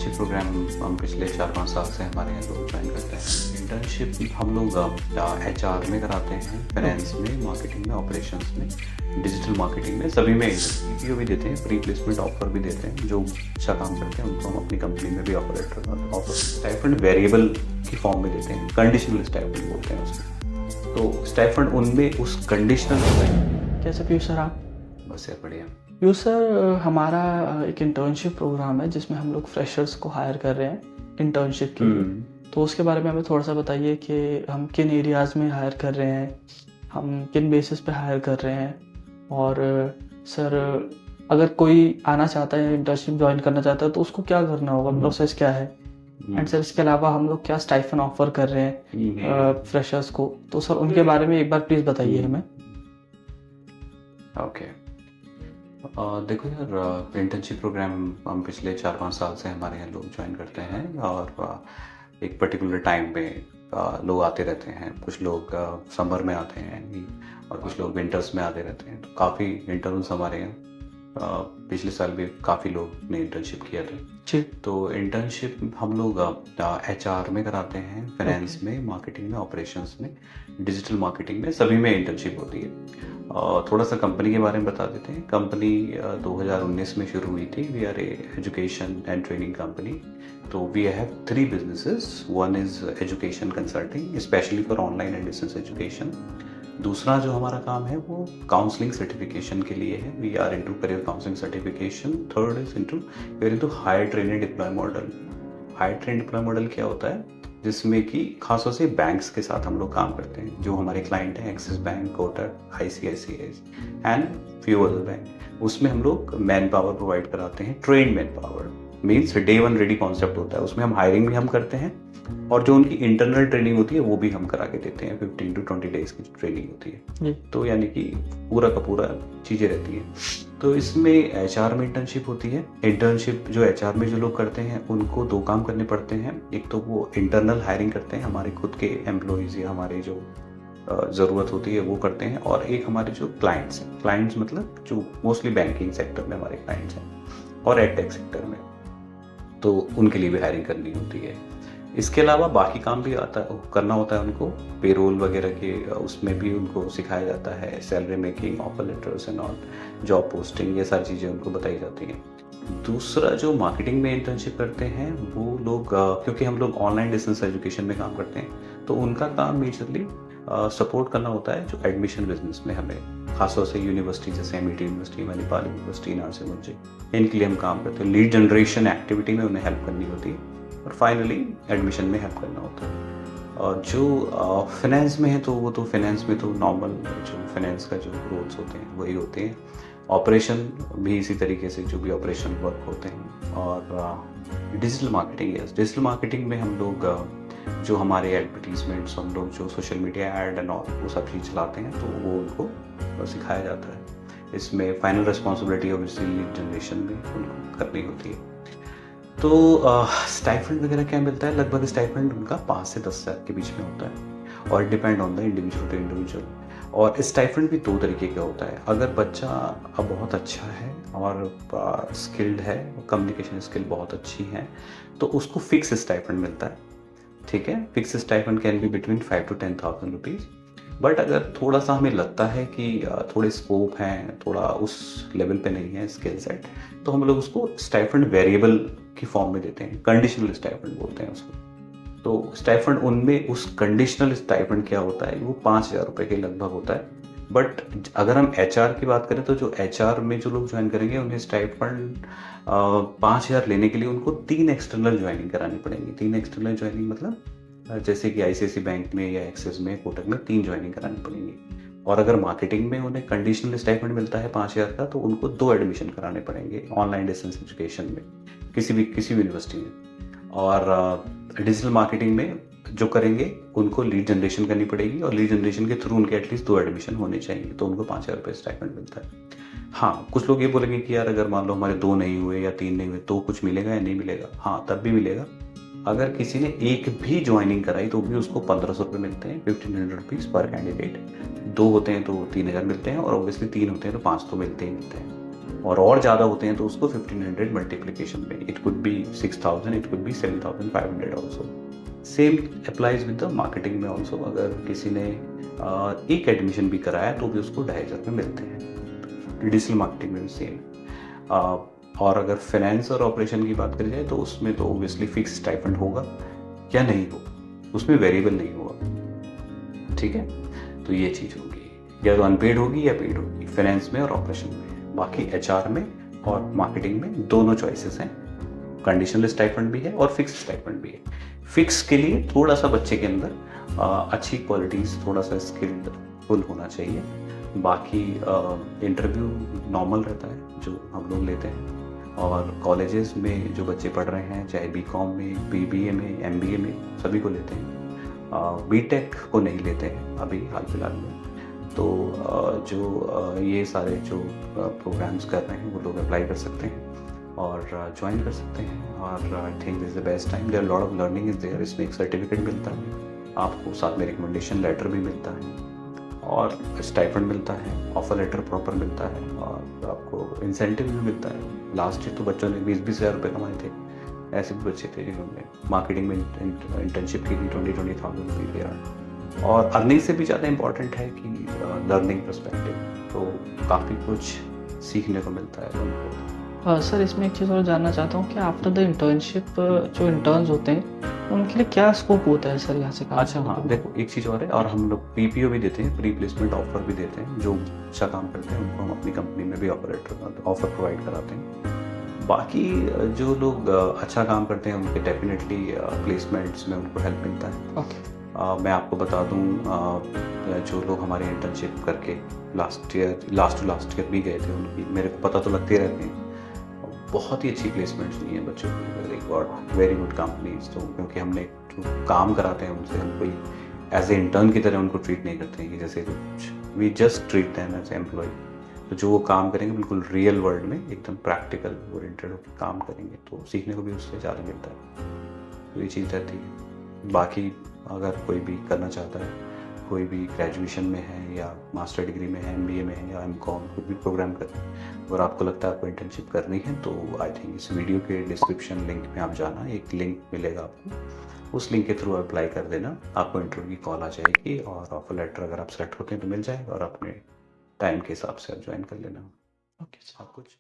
Internship programme हम पिछले 4-5 साल से हमारे यहाँ लोग ज्वाइन करते हैं। इंटर्नशिप हम लोग एचआर में कराते हैं, फाइनेंस में, मार्केटिंग में, ऑपरेशंस में, डिजिटल मार्केटिंग में, सभी में पीपीओ भी देते हैं, प्री प्लेसमेंट ऑफर भी देते हैं। जो अच्छा काम करते हैं उनको हम अपनी कंपनी में भी ऑफर स्टाइपेंड वेरिएबल की फॉर्म में देते हैं, कंडीशनल स्टाइपेंड बोलते हैं उसको। तो स्टाइपेंड उनमें उस कंडीशनल कैसे पीयूष सर आप? बस यार बढ़िया। पीयूष सर, हमारा एक इंटर्नशिप प्रोग्राम है जिसमें हम लोग फ्रेशर्स को हायर कर रहे हैं इंटर्नशिप के लिए। तो उसके बारे में हमें थोड़ा सा बताइए कि हम किन एरियाज़ में हायर कर रहे हैं, हम किन बेसिस पे हायर कर रहे हैं, और सर अगर कोई आना चाहता है, इंटर्नशिप ज्वाइन करना चाहता है, तो उसको क्या करना होगा, प्रोसेस क्या है, एंड सर इसके अलावा हम लोग क्या स्टाइफन ऑफर कर रहे हैं फ्रेशर्स को, तो सर उनके बारे में एक बार प्लीज़ बताइए हमें। ओके, देखो यार, इंटर्नशिप प्रोग्राम हम पिछले 4-5 साल से हमारे यहाँ लोग ज्वाइन करते हैं और एक पर्टिकुलर टाइम पे लोग आते रहते हैं। कुछ लोग समर में आते हैं और कुछ लोग विंटर्स में आते रहते हैं। तो काफ़ी इंटर्न्स हमारे यहाँ पिछले साल भी काफ़ी लोग ने इंटर्नशिप किया था जी। तो इंटर्नशिप हम लोग एचआर में कराते हैं, फाइनेंस में, मार्केटिंग में, ऑपरेशंस में, डिजिटल मार्केटिंग में, सभी में इंटर्नशिप होती है। थोड़ा सा कंपनी के बारे में बता देते हैं। कंपनी 2019 में शुरू हुई थी। We are a education and training company. तो we have 3 businesses. One is education consulting, especially for online and distance education. दूसरा जो हमारा काम है वो काउंसलिंग सर्टिफिकेशन के लिए है। We are into career counselling certification. Third is into hire train and deploy model. Hire train deploy model क्या होता है, जिसमें कि खासतौर से बैंक्स के साथ हम लोग काम करते हैं। जो हमारे क्लाइंट हैं axis bank, Kotak, ICICI and few other bank, उसमें हम लोग मैन पावर प्रोवाइड कराते हैं। Train man power means day 1 ready concept होता है। उसमें हम हायरिंग भी हम करते हैं और जो उनकी इंटरनल ट्रेनिंग होती है वो भी हम करा के देते हैं। 15 to 20 डेज की ट्रेनिंग होती है। तो यानी कि पूरा का पूरा चीज़ें रहती हैं। तो इसमें एचआर में इंटर्नशिप होती है। इंटर्नशिप जो एचआर में जो लोग करते हैं उनको 2 काम करने पड़ते हैं। एक तो वो इंटरनल हायरिंग करते हैं, हमारे खुद के एम्प्लॉयज़ या हमारे जो ज़रूरत होती है वो करते हैं। और एक हमारे जो क्लाइंट्स हैं, क्लाइंट्स मतलब जो मोस्टली बैंकिंग सेक्टर में हमारे क्लाइंट्स हैं और एडटेक सेक्टर में, तो उनके लिए भी हायरिंग करनी होती है। इसके अलावा बाकी काम भी करना होता है उनको। पेरोल वगैरह के उसमें भी उनको सिखाया जाता है। Salary making, offer letters and all, job posting, ये सारी चीज़ें उनको बताई जाती हैं। दूसरा जो मार्केटिंग में इंटर्नशिप करते हैं वो लोग, क्योंकि हम लोग ऑनलाइन डिस्टेंस एजुकेशन में काम करते हैं, तो उनका काम मेजरली सपोर्ट करना होता है जो एडमिशन बिजनेस में हमें, खासतौर से यूनिवर्सिटी जैसे MIT university, Manipal university, Nasir Munshi, इनके लिए हम काम करते हैं। लीड जनरेशन एक्टिविटी में उन्हें हेल्प करनी होती है और फाइनली एडमिशन में हेल्प करना होता है। और जो फाइनेंस में है तो वो तो फाइनेंस में तो नॉर्मल जो फाइनेंस का जो रोल्स होते हैं वही होते हैं। ऑपरेशन भी इसी तरीके से जो भी ऑपरेशन वर्क होते हैं। और डिजिटल मार्केटिंग है। डिजिटल मार्केटिंग में हम लोग जो हमारे एडवर्टीजमेंट्स, हम लोग जो social media add and all वो सब चीज़ चलाते हैं, तो वो उनको सिखाया जाता है। इसमें final responsibility obviously lead generation में उनको करनी होती है। तो स्टाइपेंड वगैरह क्या मिलता है, लगभग स्टाइपेंड उनका 5 से 10 हज़ार के बीच में होता है और depend on the individual to individual. और स्टाइपेंड भी 2 तरीके का होता है। अगर बच्चा बहुत अच्छा है और स्किल्ड है, कम्युनिकेशन स्किल बहुत अच्छी है, तो उसको फिक्स स्टाइपेंड मिलता है। ठीक है, fix stipend can be between 5 to 10,000 rupees. But अगर थोड़ा सा हमें लगता है कि थोड़े स्कोप हैं, थोड़ा उस लेवल पे नहीं है स्किल सेट, तो हम लोग उसको स्टाइपेंड वेरिएबल की फॉर्म में देते हैं। कंडीशनल स्टाइपेंड बोलते हैं उसको। तो स्टाइपेंड उनमें उस कंडीशनल स्टाइपेंड क्या होता है, वो 5,000 रुपये के लगभग होता है। बट अगर हम एचआर की बात करें तो जो एचआर में जो लोग ज्वाइन करेंगे उन्हें स्टाइपेंड 5,000 लेने के लिए उनको 3 एक्सटर्नल ज्वाइनिंग करानी पड़ेगी। 3 एक्सटर्नल ज्वाइनिंग मतलब जैसे कि ICICI बैंक में या एक्सिस में, कोटक में 3 ज्वाइनिंग करानी पड़ेंगी। और अगर मार्केटिंग में उन्हें कंडीशनल स्टाइपेंड मिलता है 5,000 का, तो उनको 2 एडमिशन कराने पड़ेंगे ऑनलाइन डिस्टेंस एजुकेशन में किसी भी यूनिवर्सिटी में। और डिजिटल मार्केटिंग में जो करेंगे उनको लीड जनरेशन करनी पड़ेगी और लीड जनरेशन के थ्रू उनके एटलीस्ट 2 एडमिशन होने चाहिए, तो उनको 5,000 रुपये स्टाइपेंड मिलता है। हाँ, कुछ लोग ये बोलेंगे कि यार अगर मान लो हमारे 2 नहीं हुए या 3 नहीं हुए तो कुछ मिलेगा या नहीं मिलेगा। हाँ, तब भी मिलेगा। अगर किसी ने एक भी ज्वाइनिंग कराई तो भी उसको 1,500 रुपये मिलते हैं, 1,500 रुपीज़ पर कैंडिडेट। 2 होते हैं तो 3,000 मिलते हैं और ऑब्वियसली 3 होते हैं तो 5 तो मिलते ही मिलते हैं। और ज़्यादा होते हैं तो उसको 1500 मल्टीप्लिकेशन में, it could be 6000, it could be 7500 also. Same applies with the marketing में ऑल्सो। अगर किसी ने एक एडमिशन भी कराया तो भी उसको 2500 में मिलते हैं। डिजिटल मार्केटिंग में भी सेम। और अगर फाइनेंस और ऑपरेशन की बात करी जाए तो उसमें तो ओबियसली फिक्स स्टाइपेंड होगा या नहीं होगा, उसमें वेरिएबल नहीं होगा। ठीक है, तो ये चीज़ होगी, या तो अनपेड होगी या पेड होगी, फाइनेंस में और ऑपरेशन में। बाकी एचआर में और मार्केटिंग में दोनों चॉइसेस हैं, कंडीशनल स्टाइपेंड भी है और फिक्स स्टाइपेंड भी है। फिक्स के लिए थोड़ा सा बच्चे के अंदर अच्छी क्वालिटीज़, थोड़ा सा स्किल्ड फुल होना चाहिए। बाकी इंटरव्यू नॉर्मल रहता है जो हम लोग लेते हैं, और कॉलेजेस में जो बच्चे पढ़ रहे हैं, चाहे बीकॉम में, बीबीए में, एमबीए में, सभी को लेते हैं। बीटेक को नहीं लेते हैं अभी हाल फिलहाल में। तो जो ये सारे जो प्रोग्राम्स कर रहे हैं वो लोग अप्लाई कर सकते हैं और ज्वाइन कर सकते हैं। और I think this the best time, there lot of learning is there. इसमें एक सर्टिफिकेट मिलता है आपको, साथ में रिकमेंडेशन लेटर भी मिलता है और स्टाइपेंड मिलता है, ऑफर लेटर प्रॉपर मिलता है और आपको इंसेंटिव भी मिलता है। लास्ट ईयर तो बच्चों ने 20-20 हज़ार रुपये कमाए थे। ऐसे भी बच्चे थे जिन्होंने मार्केटिंग में इंटर्नशिप की थी, 20,000 भी दिया। और अर्निंग से भी ज़्यादा इम्पॉर्टेंट है कि लर्निंग पर्सपेक्टिव, तो काफ़ी कुछ सीखने को मिलता है उनको। सर इसमें एक चीज़ और जानना चाहता हूँ कि आफ्टर द इंटर्नशिप जो इंटर्न्स होते हैं उनके लिए क्या स्कोप होता है सर यहाँ से काम अच्छा करने हाँ, के लिए? देखो एक चीज़ और है, और हम लोग पीपीओ भी देते हैं, प्री प्लेसमेंट ऑफर भी देते हैं। जो अच्छा काम करते हैं उनको हम अपनी कंपनी में भी ऑफर प्रोवाइड कराते हैं। बाकी जो लोग अच्छा काम करते हैं उनके डेफिनेटली प्लेसमेंट्स में उनको हेल्प मिलता है। ओके। मैं आपको बता दूं, जो लोग हमारे इंटर्नशिप करके लास्ट ईयर भी गए थे, उनकी मेरे को पता तो लगते रहते हैं, बहुत ही अच्छी प्लेसमेंट्स दी हैं बच्चों को, वेरी गुड कंपनीज। तो क्योंकि हमने जो काम कराते हैं उनसे, हम कोई एज ए इंटर्न की तरह उनको ट्रीट नहीं करते हैं कि जैसे कुछ, we just treat them as employ. तो जो वो काम करेंगे बिल्कुल रियल वर्ल्ड में एकदम प्रैक्टिकल ओरिएंटेड होकर काम करेंगे, तो सीखने को भी उससे ज़्यादा मिलता है। तो ये चीज़ रहती है। बाकी अगर कोई भी करना चाहता है, कोई भी ग्रेजुएशन में है या मास्टर डिग्री में है, एमबीए में है या एमकॉम, कोई भी प्रोग्राम कर, अगर आपको लगता है आपको इंटर्नशिप करनी है, तो आई थिंक इस वीडियो के डिस्क्रिप्शन लिंक में आप जाना, एक लिंक मिलेगा आपको, उस लिंक के थ्रू अप्लाई कर देना। आपको इंटरव्यू की कॉल आ जाएगी और ऑफर लेटर अगर आप सेलेक्ट होते हैं तो मिल जाएगा, और अपने टाइम के हिसाब से आप ज्वाइन कर लेना। Okay sir. आप कुछ